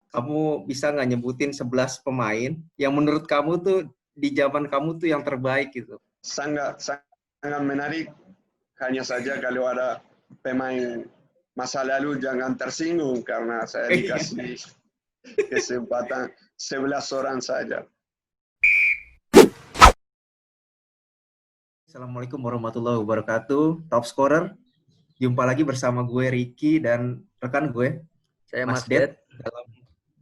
kamu bisa nggak nyebutin 11 pemain yang menurut kamu tuh di zaman kamu tuh yang terbaik gitu? Sangat menarik. Hanya saja kalau ada pemain masa lalu jangan tersinggung karena saya dikasih kesempatan 11 orang saja. Assalamualaikum warahmatullahi wabarakatuh. Top scorer, jumpa lagi bersama gue Ricky dan rekan gue Saya Mas Mas Det Det.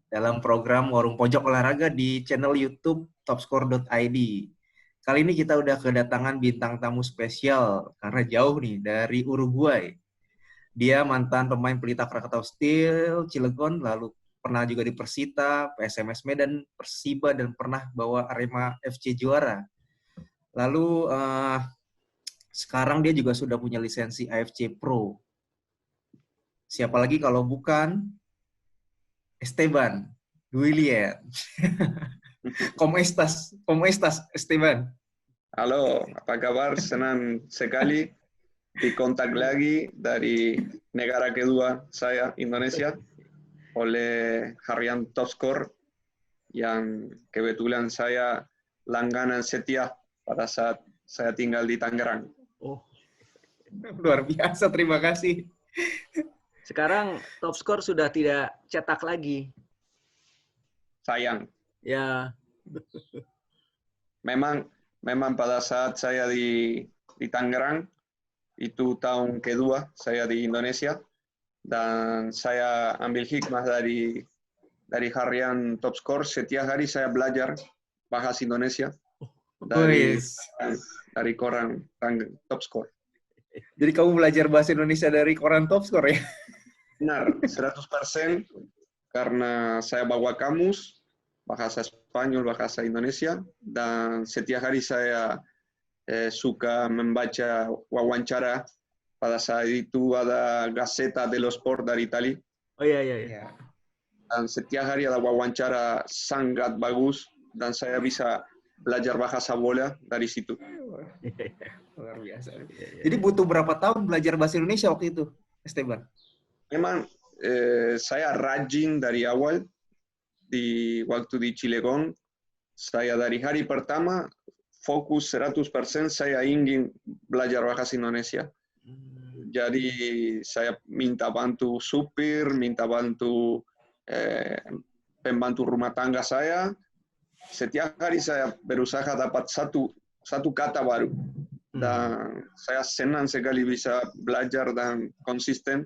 dalam program Warung Pojok Olahraga di channel YouTube topscore.id. Kali ini kita udah kedatangan bintang tamu spesial karena jauh nih dari Uruguay. Dia mantan pemain Pelita Krakatau Steel, Cilegon, lalu pernah juga di Persita, PSMS Medan, Persiba, dan pernah bawa Arema FC juara. Lalu sekarang dia juga sudah punya lisensi AFC Pro. Siapa lagi kalau bukan Esteban Duilien. ¿Cómo estás, Esteban? Halo, apa kabar? Senang sekali dikontak lagi dari negara kedua saya, Indonesia, oleh harian Top Score yang kebetulan saya langganan setia pada saat saya tinggal di Tangerang. Oh, luar biasa, terima kasih. Sekarang Top Score sudah tidak cetak lagi. Sayang. Ya. Memang pada saat saya di Tangerang, itu tahun kedua saya di Indonesia, dan saya ambil hikmah dari harian Top Score. Setiap hari saya belajar bahasa Indonesia dari koran Top Score. Jadi kamu belajar bahasa Indonesia dari koran Top Score ya? Benar, 100%, karena saya bawa kamus, bahasa Spanyol, bahasa Indonesia, dan setiap hari saya suka membaca wawancara. Pada saat itu ada Gazzetta dello Sport dari Italia. Oh iya. Dan setiap hari ada wawancara sangat bagus, dan saya bisa belajar bahasa bola dari situ. Luar biasa. Jadi butuh berapa tahun belajar bahasa Indonesia waktu itu, Esteban? Memang saya rajin dari awal. Di waktu di Cilegon, saya dari hari pertama fokus 100% saya ingin belajar bahasa Indonesia. Jadi saya minta bantu supir, minta bantu pembantu rumah tangga saya. Setiap hari saya berusaha dapat satu kata baru. Dan saya senang sekali bisa belajar dan konsisten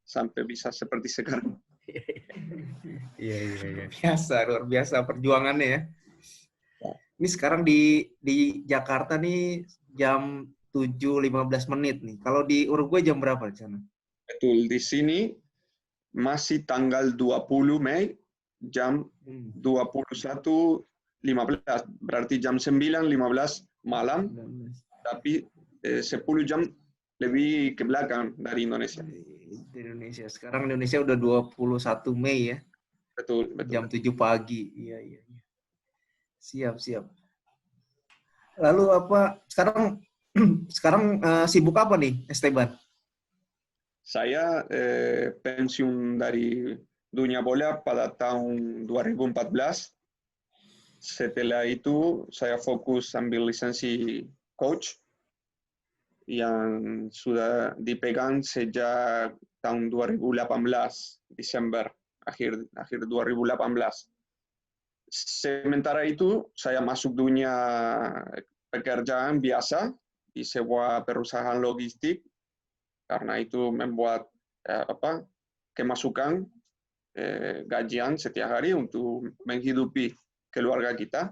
sampai bisa seperti sekarang. Iya. Luar biasa perjuangannya ya. Ini sekarang di Jakarta nih jam 7.15 nih. Kalau di Uruguay jam berapa di sana? Betul, di sini masih tanggal 20 Mei jam 21.15, berarti jam 9.15 malam, tapi 10 jam lebih ke belakang dari Indonesia. Di Indonesia. Sekarang Indonesia udah 21 Mei ya. Betul. Jam 7 pagi. Iya. Siap. Lalu apa sekarang sibuk apa nih, Esteban? Saya pensiun dari dunia bola pada tahun 2014. Setelah itu saya fokus ambil lisensi coach yang sudah dipegang sejak tahun 2018, Desember, akhir 2018. Sementara itu, saya masuk dunia pekerjaan biasa di sebuah perusahaan logistik, karena itu membuat kemasukan gajian setiap hari untuk menghidupi keluarga kita,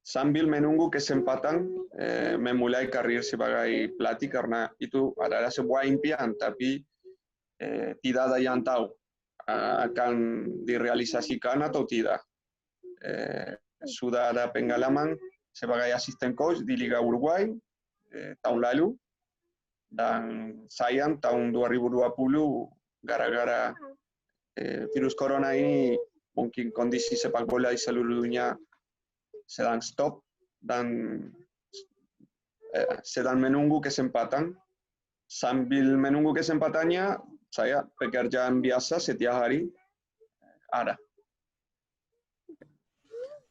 sambil menunggu kesempatan memulai karir sebagai pelatih, karena itu adalah sebuah impian, tapi tidak ada yang tahu akan direalisasikan atau tidak. Sudah ada pengalaman sebagai asisten coach di Liga Uruguay tahun lalu, dan sayang tahun 2020 gara-gara virus corona ini mungkin kondisi sepak bola di seluruh dunia sedang stop, dan sedang menunggu kesempatan. Sambil menunggu kesempatannya, saya pekerjaan biasa setiap hari ada.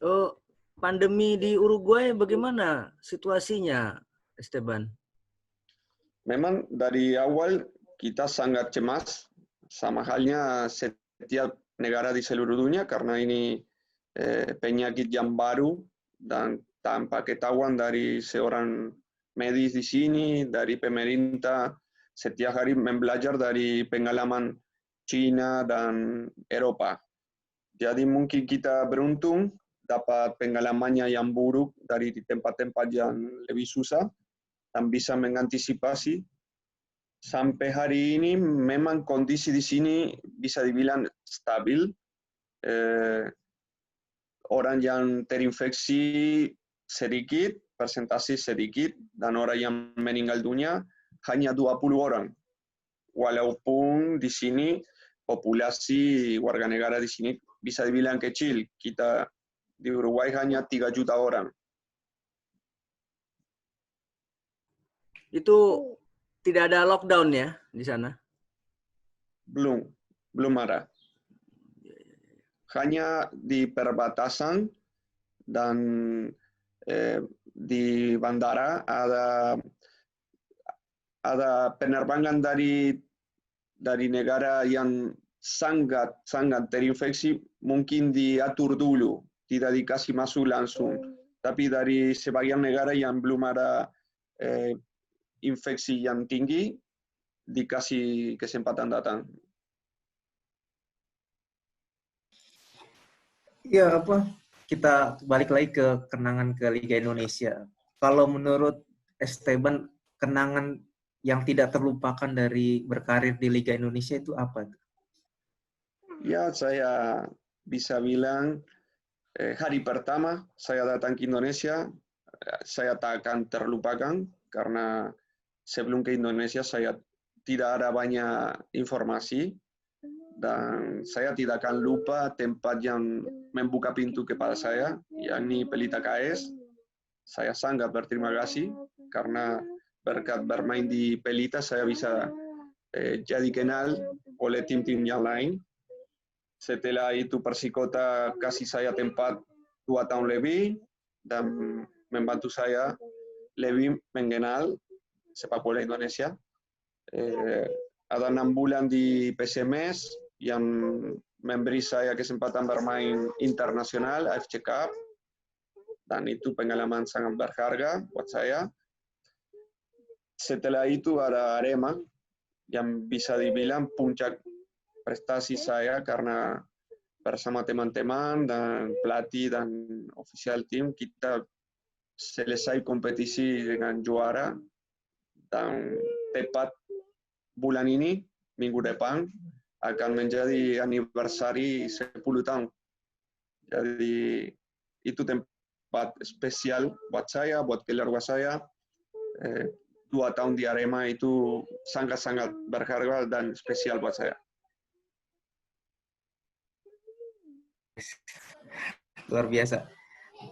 Oh, pandemi di Uruguay bagaimana situasinya, Esteban? Memang dari awal kita sangat cemas, sama halnya setiap negara di seluruh dunia karena ini penyakit yang baru dan tanpa ketahuan dari seorang medis di sini, dari pemerintah, setiap hari belajar dari pengalaman China dan Eropa. Jadi mungkin kita beruntung dapat pengalamannya yang buruk dari tempat-tempat yang lebih susah dan bisa mengantisipasi. Sampai hari ini memang kondisi di sini bisa dibilang stabil. Orang yang terinfeksi sedikit, persentase sedikit, dan orang yang meninggal dunia hanya 20 orang. Walaupun di sini populasi warga negara di sini bisa dibilang kecil. Kita di Uruguay hanya 3 juta orang. Itu tidak ada lockdown ya di sana? Belum ada. Hanya di perbatasan dan di bandara ada penerbangan dari negara yang sangat terinfeksi, mungkin diatur dulu, tidak dikasih masuk langsung. Tapi dari sebagian negara yang belum ada infeksi yang tinggi, dikasih kesempatan datang. Iya, kita balik lagi ke kenangan ke Liga Indonesia. Kalau menurut Esteban, kenangan yang tidak terlupakan dari berkarir di Liga Indonesia itu apa? Ya, saya bisa bilang hari pertama saya datang ke Indonesia, saya tak akan terlupakan karena sebelum ke Indonesia saya tidak ada banyak informasi dan saya tidak akan lupa tempat yang membuka pintu kepada saya, yakni Pelita KS. Saya sangat berterima kasih karena berkat bermain di Pelita saya bisa jadi kenal oleh tim-tim yang lain. Setelah itu Persikota kasih saya tempat 2 tahun lebih dan membantu saya lebih mengenal sepak bola Indonesia. Ada 6 bulan di PSMS yang memberi saya kesempatan bermain internasional AFC Cup dan itu pengalaman sangat berharga buat saya. Setelah itu ada Arema yang bisa dibilang puncak prestasi saya karena bersama teman-teman dan pelatih dan official tim kita selesai kompetisi dengan juara dan tepat bulan ini minggu depan akan menjadi anniversary 10 tahun. Jadi itu tempat spesial buat saya, buat keluarga saya. 2 tahun di Arema itu sangat-sangat berharga dan spesial buat saya. Luar biasa.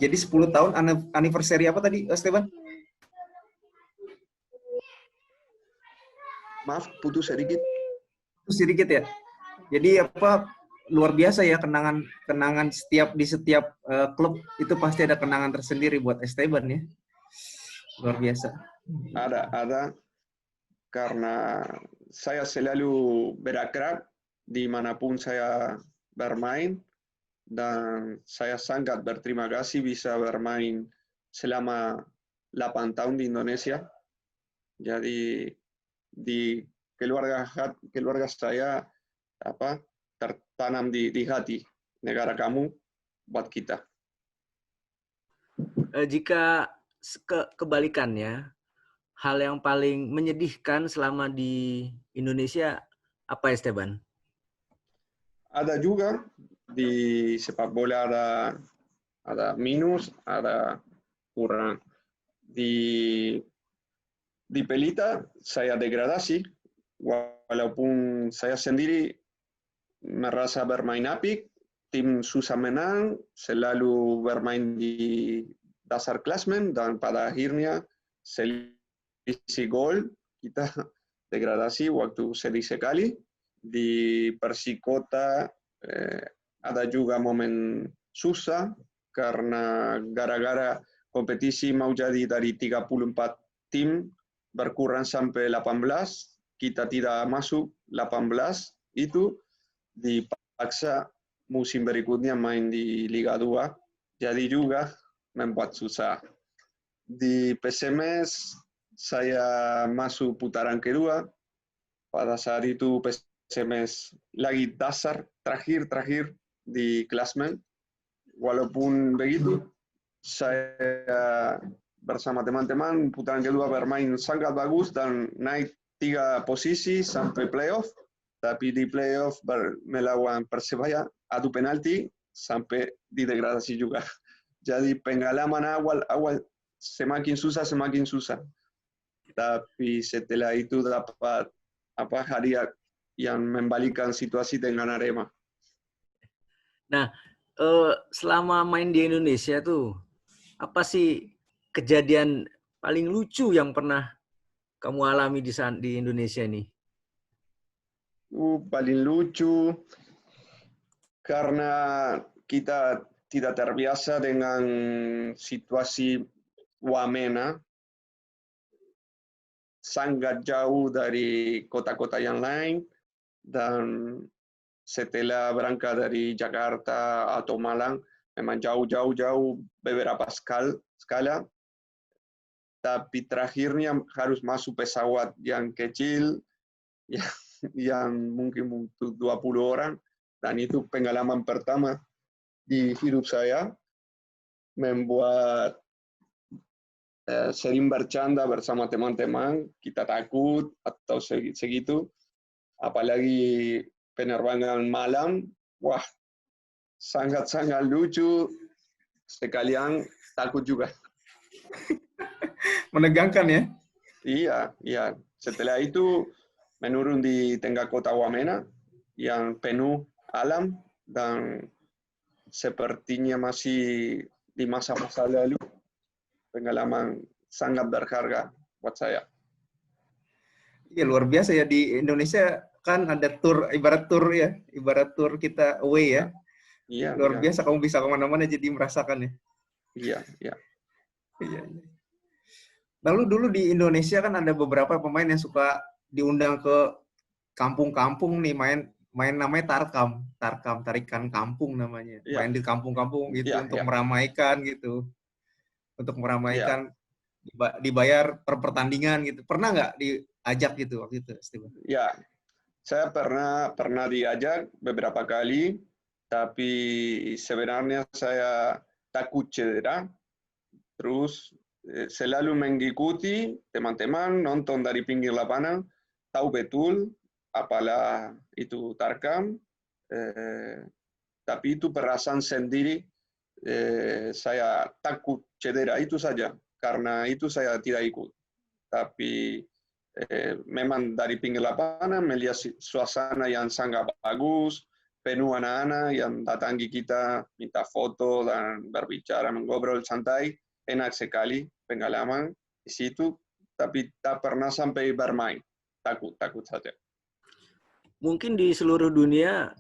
Jadi 10 tahun anniversary apa tadi, Esteban? Maaf, putus sedikit. Sedikit ya. Jadi luar biasa ya kenangan di setiap klub itu pasti ada kenangan tersendiri buat Esteban ya. Luar biasa. Ada karena saya selalu berakrab dimanapun saya bermain dan saya sangat berterima kasih bisa bermain selama 8 tahun di Indonesia. Jadi di keluarga saya tertanam di hati negara kamu buat kita. Jika kebalikannya, hal yang paling menyedihkan selama di Indonesia apa, Esteban? Ada juga di sepak bola ada minus, ada kurang. Di Pelita saya degradasi, walaupun saya sendiri merasa bermain apik, tim susah menang, selalu bermain di dasar klasmen dan pada akhirnya selisih gol kita degradasi waktu selisih kali. Di Persikota ada juga momen susah karena gara-gara kompetisi mau jadi dari 34 tim berkurang sampai 18, kita tidak masuk 18, itu dipaksa musim berikutnya main di Liga 2, jadi juga membuat susah. Di PSMS saya masuk putaran kedua, pada saat itu PSMS lagi dasar terakhir di klasmen. Walaupun begitu, saya bersama teman-teman putaran kedua bermain sangat bagus dan naik 3 posisi sampai playoff. Tapi di playoff melawan Persebaya adu penalti sampai di degradasi juga. Jadi pengalaman awal semakin susah. Tapi setelah itu dapat hadiah yang membalikan situasi dengan Arema. Nah, selama main di Indonesia tuh, apa sih kejadian paling lucu yang pernah kamu alami di Indonesia nih? Paling lucu karena kita tidak terbiasa dengan situasi Wamena, sangat jauh dari kota-kota yang lain, dan setelah berangkat dari Jakarta atau Malang, memang jauh beberapa skala, tapi terakhirnya harus masuk pesawat yang kecil, yang mungkin untuk 20 orang, dan itu pengalaman pertama di hidup saya, membuat sering bercanda bersama teman-teman, kita takut atau segitu, apalagi penerbangan malam, wah, sangat-sangat lucu, sekalian takut juga. Menegangkan ya? Iya. Setelah itu menurun di tengah kota Wamena yang penuh alam dan sepertinya masih di masa-masa lalu. Pengalaman sangat berharga buat saya. Iya, luar biasa ya. Di Indonesia kan ada ibarat tour kita away ya. Iya. Luar biasa, kamu bisa kemana-mana jadi merasakan ya. Iya. Lalu dulu di Indonesia kan ada beberapa pemain yang suka diundang ke kampung-kampung nih, main namanya tarikan kampung namanya. Iya. Main di kampung-kampung gitu Iya, untuk iya. meramaikan gitu. Untuk meramaikan, dibayar per pertandingan gitu. Pernah nggak diajak gitu waktu itu, Steven? Ya, saya pernah diajak beberapa kali, tapi sebenarnya saya takut cedera. Terus selalu mengikuti teman-teman nonton dari pinggir lapangan, tahu betul apalah itu tarkam, tapi itu perasaan sendiri, saya takut cedera itu saja, karena itu saya tidak ikut. Tapi memang dari pinggir lapangan melihat suasana yang sangat bagus, penuh anak-anak yang datangi kita, minta foto dan berbicara, mengobrol santai, enak sekali pengalaman di situ, tapi tak pernah sampai bermain, takut saja. Mungkin di seluruh dunia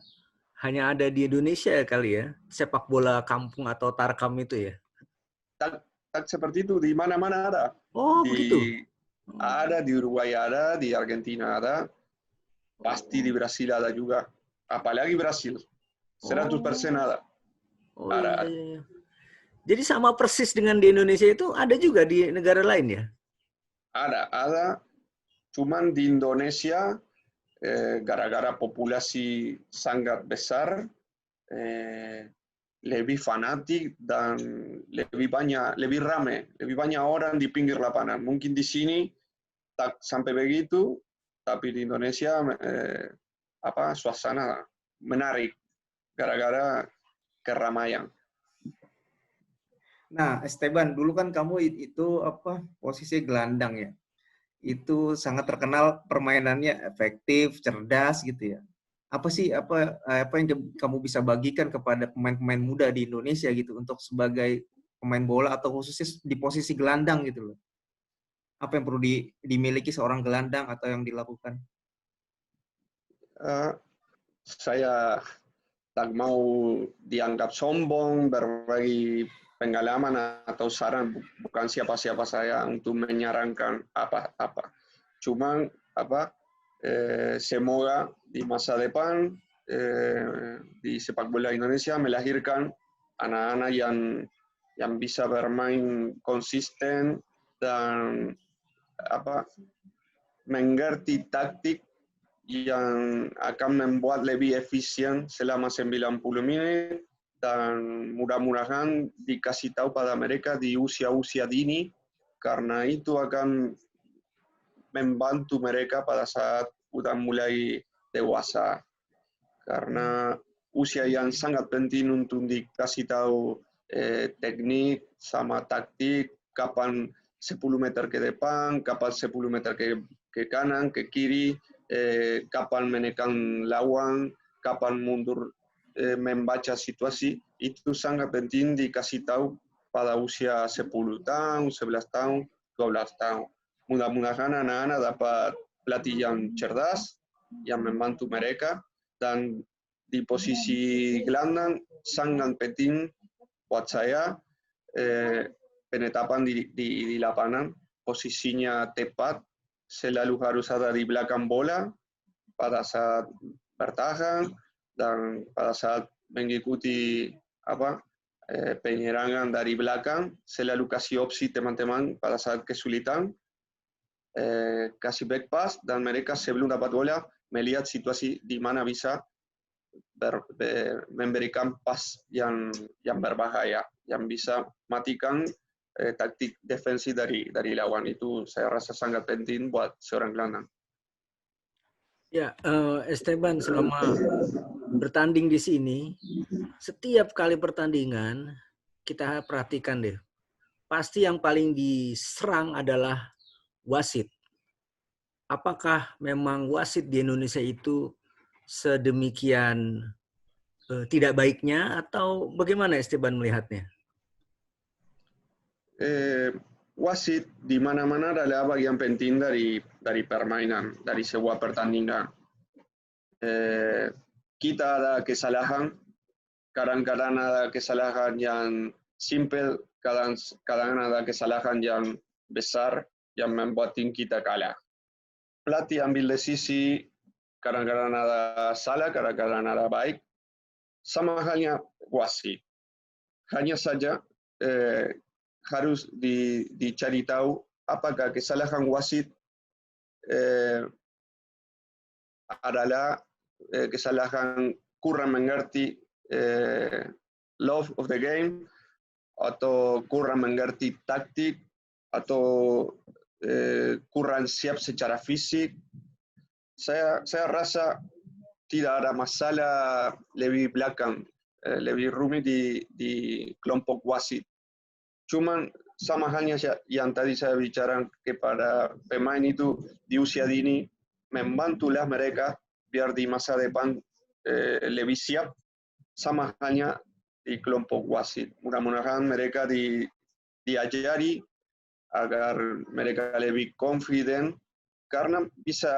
hanya ada di Indonesia kali ya, sepak bola kampung atau tarkam itu ya? Tak seperti itu, di mana-mana ada. Oh, begitu? Ada, di Uruguay ada, di Argentina ada, pasti di Brasil ada juga. Apalagi Brasil, 100% ada. Oh iya. Jadi sama persis dengan di Indonesia itu ada juga di negara lain ya? Ada. Cuman di Indonesia, gara-gara populasi sangat besar, lebih fanatik dan lebih ramai, lebih banyak orang di pinggir lapangan. Mungkin di sini tak sampai begitu, tapi di Indonesia suasana menarik gara-gara keramaian. Nah, Esteban, dulu kan kamu itu posisi gelandang ya. Itu sangat terkenal permainannya efektif, cerdas gitu ya. Apa sih apa yang kamu bisa bagikan kepada pemain-pemain muda di Indonesia gitu untuk sebagai pemain bola atau khususnya di posisi gelandang gitu loh? Apa yang perlu dimiliki seorang gelandang atau yang dilakukan? Saya tak mau dianggap sombong, berbagi pengalaman atau saran, bukan siapa-siapa saya untuk menyarankan apa-apa. Cuma semoga di masa depan di sepak bola Indonesia melahirkan anak-anak yang bisa bermain konsisten dan mengerti taktik yang akan membuat lebih efisien selama 90 menit dan mudah-mudahan dikasih tahu pada mereka di usia-usia dini karena itu akan membantu mereka pada saat udah mulai dewasa karena usia yang sangat penting untuk dikasih tahu teknik sama taktik, kapan 10 meter ke depan, kapan 10 meter ke kanan, ke kiri, kapan menekan lawan, kapan mundur membaca situasi, itu sangat penting dikasih tahu pada usia 10 tahun, 11 tahun, 12 tahun. Mudah-mudahan anak-anak dapat pelatih yang cerdas, yang membantu mereka, dan di posisi gelandang sangat penting buat saya penetapan di lapangan, posisinya tepat, selalu harus ada di belakang bola pada saat bertahan dan pada saat mengikuti penyerangan dari belakang, selalu kasih opsi teman-teman pada saat kesulitan, kasih back pass dan mereka sebelum dapat bola melihat situasi di mana bisa memberikan pas yang berbahaya, yang bisa matikan taktik defensif dari lawan. Itu saya rasa sangat penting buat seorang gelandang. Ya, Esteban, selama bertanding di sini, setiap kali pertandingan kita perhatikan deh, pasti yang paling diserang adalah wasit. Apakah memang wasit di Indonesia itu sedemikian tidak baiknya atau bagaimana Esteban melihatnya? Wasit di mana-mana adalah bagian penting dari permainan, dari sebuah pertandingan. Kita ada kesalahan, kadang-kadang ada kesalahan yang simple, kadang-kadang ada kesalahan yang besar yang membuat tim kita kalah. Pelatih ambil desisi, kadang-kadang ada salah, kadang-kadang ada baik. Sama halnya wasit. Hanya saja harus dicari tahu apakah kesalahan wasit adalah kesalahan kurang mengerti love of the game atau kurang mengerti taktik atau kurang siap secara fisik. Saya rasa tidak ada masalah lebih belakang, lebih rumit di kelompok wasit. Cuman sama halnya yang tadi saya bicara kepada pemain itu di usia dini, membantulah mereka biar di masa depan lebih siap, sama halnya di kelompok wasit. Mudah-mudahan mereka diajari agar mereka lebih confident karena bisa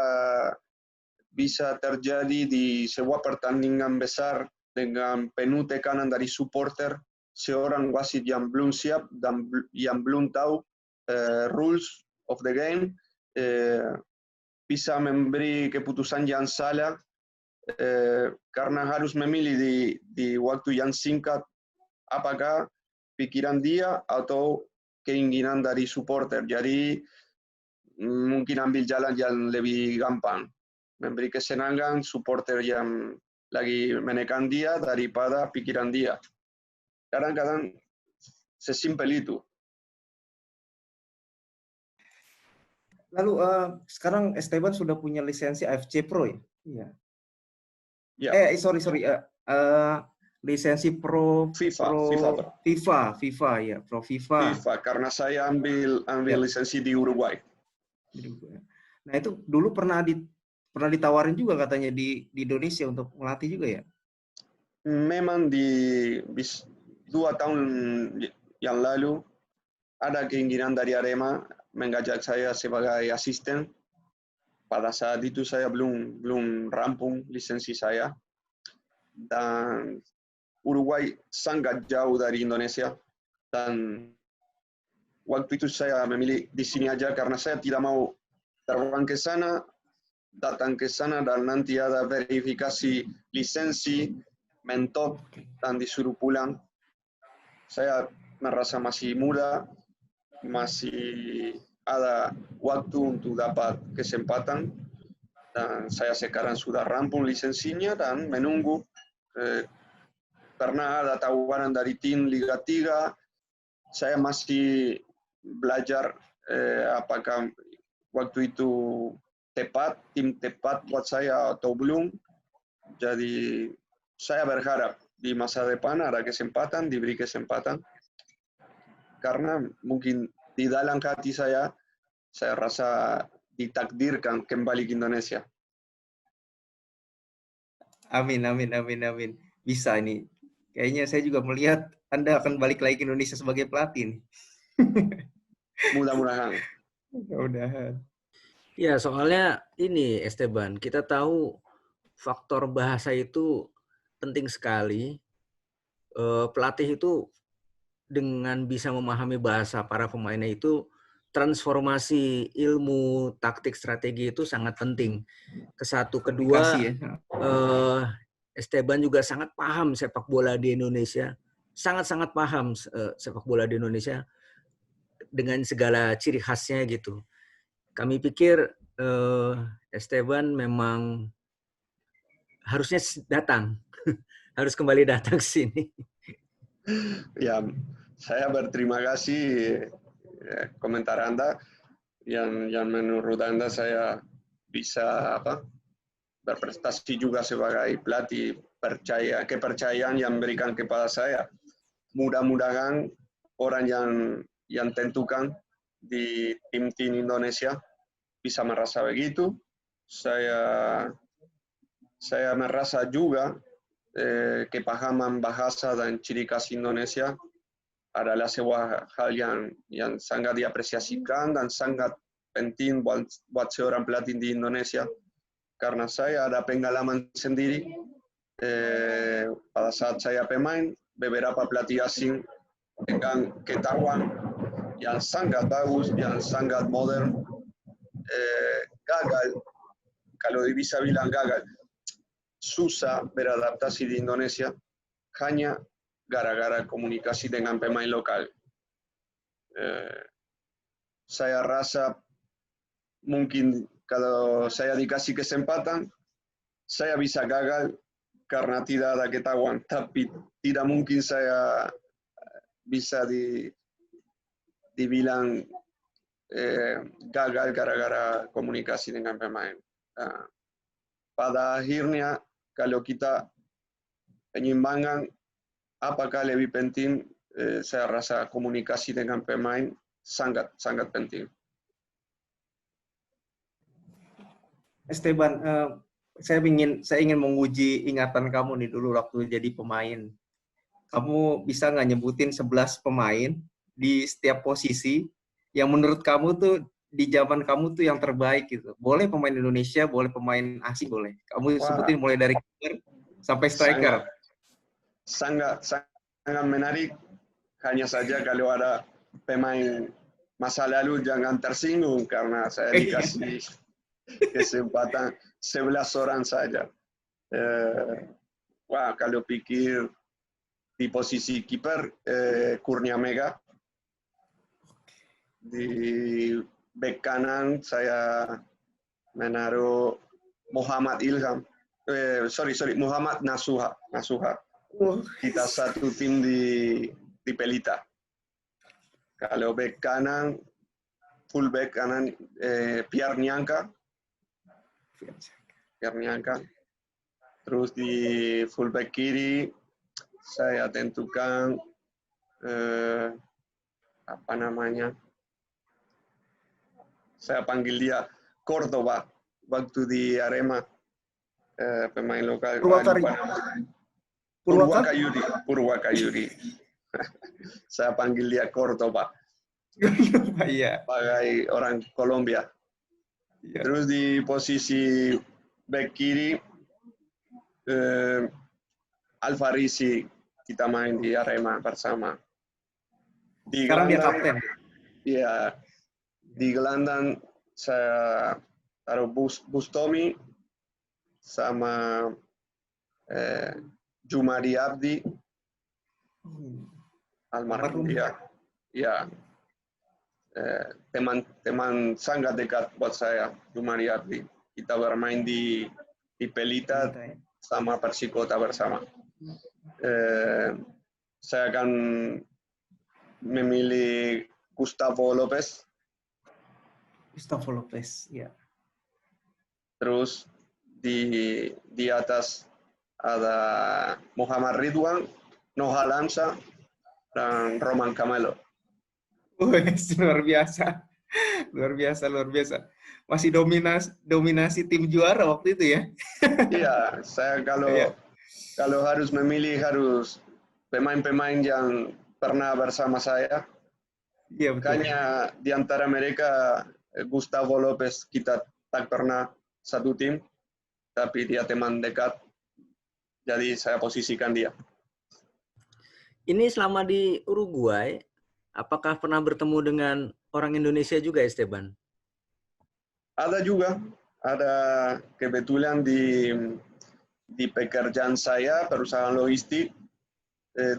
terjadi di sebuah pertandingan besar dengan penuh tekanan dari supporter, seorang wasit yang belum siap dan yang belum tahu rules of the game bisa memberi keputusan yang salah karena harus memilih di waktu yang singkat apakah pikiran dia atau keinginan dari supporter. Jadi mungkin ambil jalan yang lebih gampang, memberi kesenangan supporter yang lagi menekan dia daripada pikiran dia. Kadang-kadang sesimpel itu. Lalu sekarang Esteban sudah punya lisensi AFC Pro ya? Iya. Ya. Sorry. Lisensi Pro FIFA ya, Pro FIFA. Karena saya ambil lisensi di Uruguay. Nah, itu dulu pernah ditawarin juga katanya di Indonesia untuk melatih juga ya? Memang di 2 tahun yang lalu ada keinginan dari Arema mengajak saya sebagai asisten. Pada saat itu saya belum rampung lisensi saya. dan Uruguay sangat jauh dari Indonesia, dan waktu itu saya memilih di sini aja karena saya tidak mau terbang ke sana, datang ke sana dan nanti ada verifikasi lisensi, mentok, dan disuruh pulang. Saya merasa masih muda, masih ada waktu untuk dapat kesempatan, dan saya sekarang sudah rampung lisensinya dan menunggu karena ada tawaran dari tim Liga 3. Saya masih belajar apakah waktu itu tepat, tim tepat buat saya atau belum. Jadi saya berharap di masa depan ada kesempatan, diberi kesempatan. Karena mungkin di dalam hati saya rasa ditakdirkan kembali ke Indonesia. Amin, amin, amin, amin. Bisa ini. Kayaknya saya juga melihat Anda akan balik lagi ke Indonesia sebagai pelatih nih. Mudah-mudahan. Mudah-mudahan. Ya, soalnya ini Esteban, kita tahu faktor bahasa itu penting sekali. Pelatih itu dengan bisa memahami bahasa para pemainnya itu, transformasi ilmu, taktik, strategi itu sangat penting. Kesatu, kedua, Ya. Esteban juga sangat paham sepak bola di Indonesia, sangat-sangat paham sepak bola di Indonesia dengan segala ciri khasnya gitu. Kami pikir Esteban memang harusnya datang, harus kembali datang ke sini. Ya, saya berterima kasih komentar Anda yang menurut Anda saya bisa berprestasi juga sebagai pelatih, kepercayaan yang berikan kepada saya. Mudah-mudahan orang yang tentukan di tim-tim Indonesia bisa merasa begitu. Saya merasa juga kepahaman bahasa dan ciri khas Indonesia adalah sebuah hal yang sangat diapresiasikan dan sangat penting buat seorang pelatih di Indonesia. Karena saya ada pengalaman sendiri pada saat saya pemain, beberapa pelatih asing dengan ketahuan yang sangat bagus, yang sangat modern, gagal, kalau bisa bilang gagal, susah beradaptasi di Indonesia hanya gara-gara komunikasi dengan pemain lokal. Saya rasa mungkin kalau saya dikasih kesempatan, saya bisa gagal karena tidak ada ketahuan, tapi tidak mungkin saya bisa dibilang gagal gara-gara komunikasi dengan pemain. Pada akhirnya, kalau kita penyimbangan apakah lebih penting, saya rasa komunikasi dengan pemain sangat penting. Esteban, saya ingin menguji ingatan kamu nih dulu waktu jadi pemain. Kamu bisa nggak nyebutin 11 pemain di setiap posisi yang menurut kamu tuh di zaman kamu tuh yang terbaik gitu. Boleh pemain Indonesia, boleh pemain asing, boleh. Kamu sebutin mulai dari kiper sampai striker. Sangat menarik. Hanya saja kalau ada pemain masa lalu jangan tersinggung karena saya dikasih kesempatan 11 orang saja. Kalau pikir di posisi kiper, Kurnia Mega. Di bek kanan saya menaruh Muhammad Ilham. Muhammad Nasuha. Kita satu tim di Pelita. Kalau bek kanan, full bek kanan, Pierre Nianca. Terus di full back kiri saya tentukan saya panggil dia Cordoba waktu di Arema, pemain lokal. Purwakayudi. Saya panggil dia Cordoba. Sebagai orang Kolombia. Terus di posisi back kiri Alfarisi kita main di Arema bersama. Di Sekarang dia gelandang, kapten. ya, di gelandang saya taruh Bustomi sama Jumadi Abdi, almarhum dia. Ya, teman sangat dekat buat saya, Jumadi Abdi. Kita bermain di Pelita sama Persikota bersama. Saya akan memilih Gustavo Lopez. Gustavo Lopez, ya. Terus di atas ada Muhammad Ridwan, Noha Lanza, dan Roman Camelo. Luar biasa. Luar biasa, luar biasa. Masih dominasi tim juara waktu itu ya? Iya, saya kalau harus memilih harus pemain-pemain yang pernah bersama saya. Iya, betul. Makanya di antara mereka Gustavo Lopez kita tak pernah satu tim, tapi dia teman dekat. Jadi saya posisikan dia. Ini selama di Uruguay, apakah pernah bertemu dengan orang Indonesia juga, Esteban? Ada juga, ada kebetulan di pekerjaan saya, perusahaan logistik, 2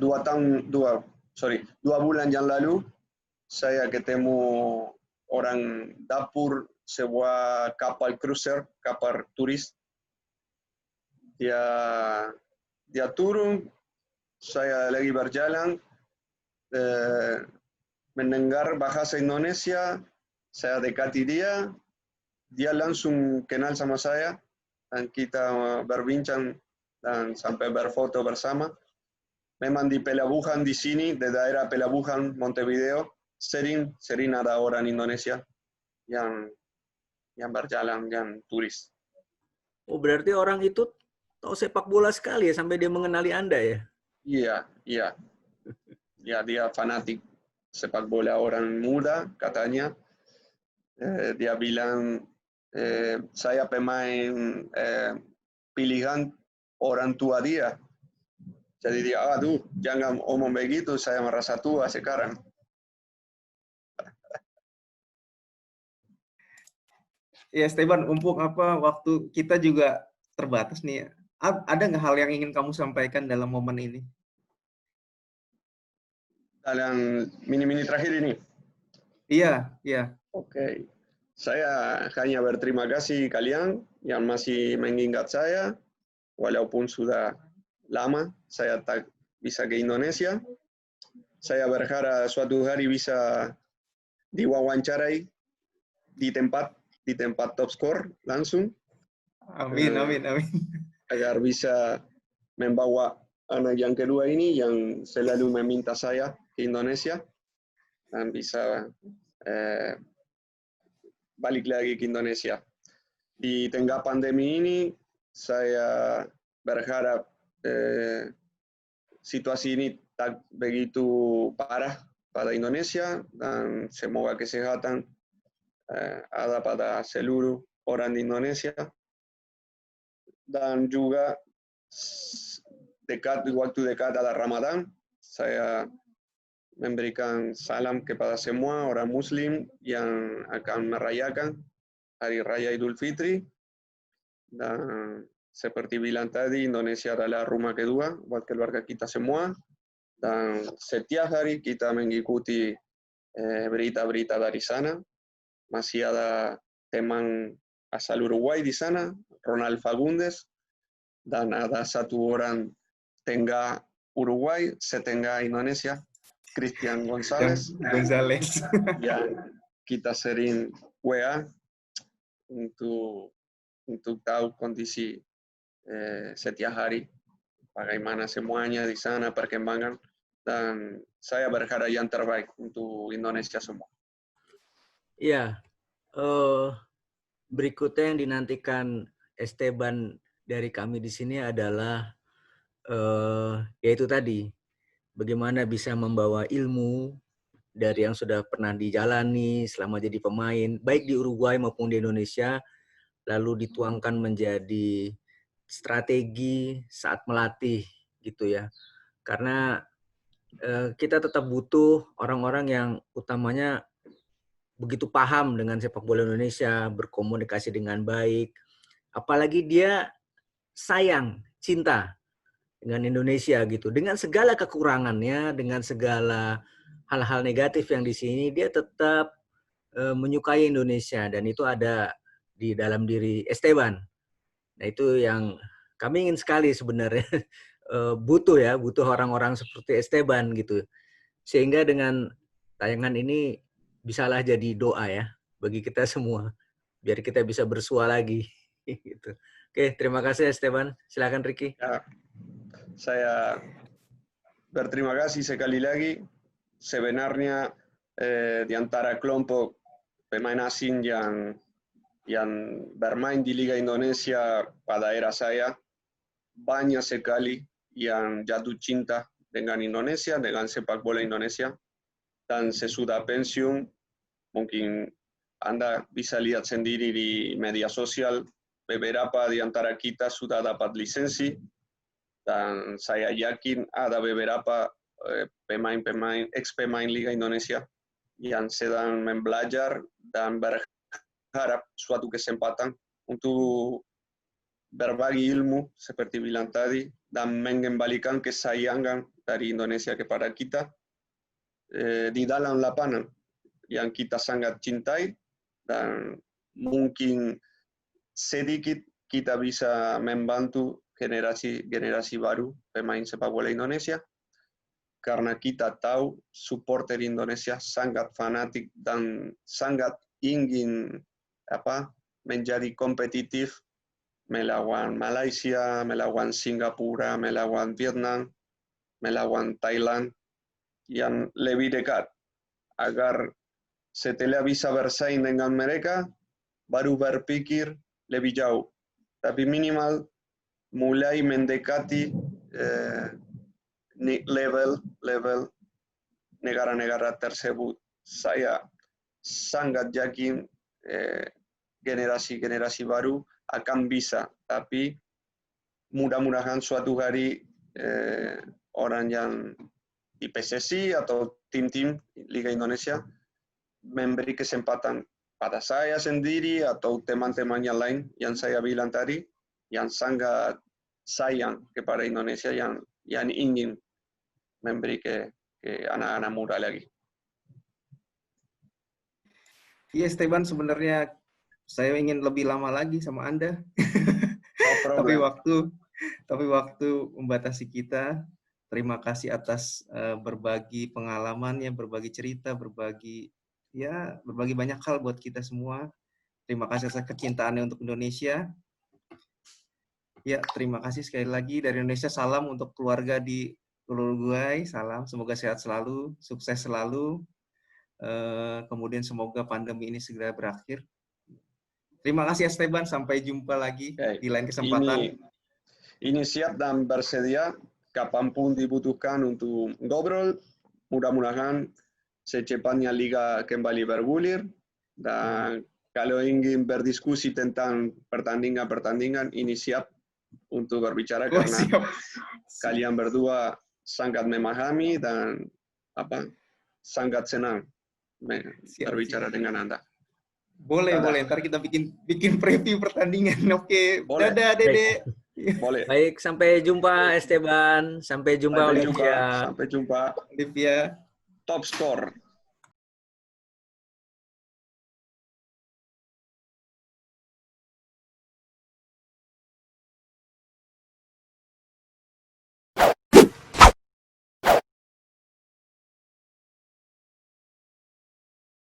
bulan yang lalu, saya ketemu orang dapur sebuah kapal cruiser, kapal turis. Dia turun, saya lagi berjalan, mendengar bahasa Indonesia, saya dekati dia langsung kenal sama saya, dan kita berbincang dan sampai berfoto bersama. Memang di Pelabuhan di sini, di daerah Pelabuhan, Montevideo, sering ada orang Indonesia yang berjalan, yang turis. Oh, berarti orang itu tahu sepak bola sekali ya, sampai dia mengenali Anda ya? Iya. Ya, dia fanatik sepak bola, orang muda katanya. Dia bilang, saya pemain pilihan orang tua dia. Jadi dia, aduh, jangan omong begitu, saya merasa tua sekarang. Ya, Esteban, mumpung waktu kita juga terbatas nih. Ada nggak hal yang ingin kamu sampaikan dalam momen ini? Dalam mini-mini terakhir ini? Iya. Oke. Saya hanya berterima kasih kalian yang masih mengingat saya, walaupun sudah lama saya tak bisa ke Indonesia. Saya berharap suatu hari bisa diwawancarai di tempat top score langsung. Amin. Agar bisa membawa anak yang kedua ini yang selalu meminta saya ke Indonesia dan bisa balik lagi ke Indonesia. Di tengah pandemi ini saya berharap situasi ini tak begitu parah pada Indonesia dan semoga kesehatan ada pada seluruh orang di Indonesia. Dan juga waktu dekat ada Ramadan, saya memberikan salam kepada semua orang Muslim yang akan merayakan Hari Raya Idul Fitri. Dan seperti bilang tadi, Indonesia adalah rumah kedua buat keluarga kita semua. Dan setiap hari kita mengikuti berita-berita dari sana. Masih ada teman asal Uruguay di sana, Ronald Fagundes, dan ada satu orang tengah Uruguay, setengah Indonesia, Christian González. Yang kita sering WA untuk tahu kondisi setiap hari, bagaimana semuanya di sana, perkembangan, dan saya berharap yang terbaik untuk Indonesia semua. Iya, berikutnya yang dinantikan Esteban dari kami di sini adalah yaitu tadi bagaimana bisa membawa ilmu dari yang sudah pernah dijalani selama jadi pemain baik di Uruguay maupun di Indonesia, lalu dituangkan menjadi strategi saat melatih gitu ya. Karena kita tetap butuh orang-orang yang utamanya begitu paham dengan sepak bola Indonesia, berkomunikasi dengan baik, apalagi dia sayang, cinta dengan Indonesia gitu. Dengan segala kekurangannya, dengan segala hal-hal negatif yang di sini, dia tetap menyukai Indonesia, dan itu ada di dalam diri Esteban. Nah, itu yang kami ingin sekali sebenarnya butuh orang-orang seperti Esteban gitu. Sehingga dengan tayangan ini bisalah jadi doa ya bagi kita semua, biar kita bisa bersua lagi. Gitu. Oke, terima kasih Esteban. Silakan Ricky. Ya, saya berterima kasih sekali lagi. Sebenarnya di antara kelompok pemain asing yang bermain di Liga Indonesia pada era saya, banyak sekali yang jatuh cinta dengan Indonesia, dengan sepak bola Indonesia, dan sesudah pensiun, mungkin Anda bisa lihat sendiri di media sosial, beberapa di antara kita sudah dapat lisensi, dan saya yakin ada beberapa pemain-pemain, ex-pemain Liga Indonesia yang sedang belajar dan berharap suatu kesempatan untuk berbagi ilmu, seperti bilang tadi, dan mengembalikan kesayangan dari Indonesia kepada kita di dalam lapangan yang kita sangat cintai, dan mungkin sedikit kita bisa membantu generasi baru pemain sepak bola Indonesia, karena kita tahu supporter Indonesia sangat fanatik dan sangat ingin menjadi kompetitif melawan Malaysia, melawan Singapura, melawan Vietnam, melawan Thailand yang lebih dekat, agar setelah bisa bersaing dengan mereka baru berpikir lebih jauh, tapi minimal mulai mendekati level negara-negara tersebut. Saya sangat yakin generasi baru akan bisa, tapi mudah-mudahan suatu hari orang yang di PSSI atau tim-tim Liga Indonesia memberi kesempatan pada saya sendiri atau teman-teman yang lain yang saya bilang tadi, yang sangat sayang kepada Indonesia, yang ingin memberi ke anak-anak muda lagi. Iya, Esteban, sebenarnya saya ingin lebih lama lagi sama Anda. Tapi waktu membatasi kita. Terima kasih atas berbagi pengalamannya, berbagi cerita, berbagi banyak hal buat kita semua. Terima kasih atas kecintaannya untuk Indonesia. Ya, terima kasih sekali lagi dari Indonesia. Salam untuk keluarga di Uruguay. Salam, semoga sehat selalu, sukses selalu. Kemudian semoga pandemi ini segera berakhir. Terima kasih Esteban, sampai jumpa lagi di lain kesempatan. Ini siap dan bersedia kapanpun dibutuhkan untuk ngobrol. Mudah-mudahan secepatnya Liga kembali bergulir, dan kalau ingin berdiskusi tentang pertandingan, ini siap untuk berbicara, karena kalian berdua sangat memahami dan sangat senang berbicara dengan Anda. Boleh. Ntar kita bikin preview pertandingan. Oke. Dadah, Dede. Boleh. Baik, sampai jumpa Esteban. Sampai jumpa Olivia. Sampai jumpa. Olivia. Top Score.